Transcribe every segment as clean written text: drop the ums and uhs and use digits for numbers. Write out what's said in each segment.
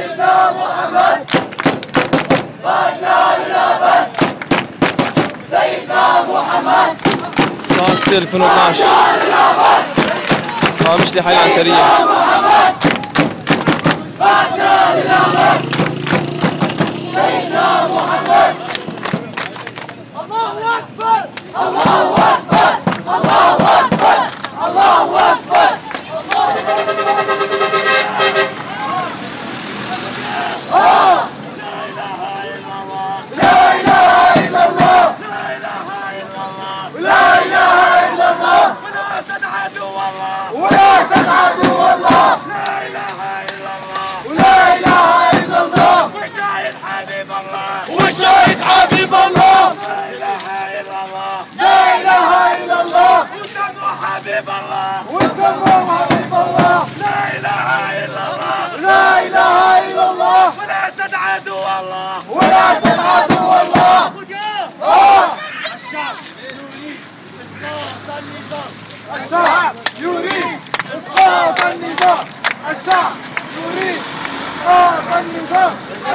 سيدنا محمد بعدنا للأبد. سيدنا محمد صاص 2012 هامش لحي العنترية. بعدنا للأبد. سيدنا محمد. الله أكبر الله أكبر الله أكبر الله أكبر. وناسك عدو الله. لا إله إلا الله ولا إله إلا الله. وشاهد حبيب الله وشاهد حبيب الله. لا إله إلا الله لا إله إلا الله. ودمه حبيب الله ودمه حبيب الله. لا إله إلا الله لا إله إلا الله. وناسك عدو الله وناسك عدو الله. الشعب يريد إسقاط النظام. الشعب يريد إسقاط النظام.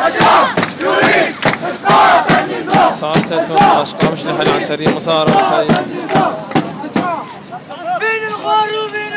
الشعب يريد إسقاط النظام. صاص 2012 هامش لحي العنترية. مصارعة مسائية. بين الغار وبين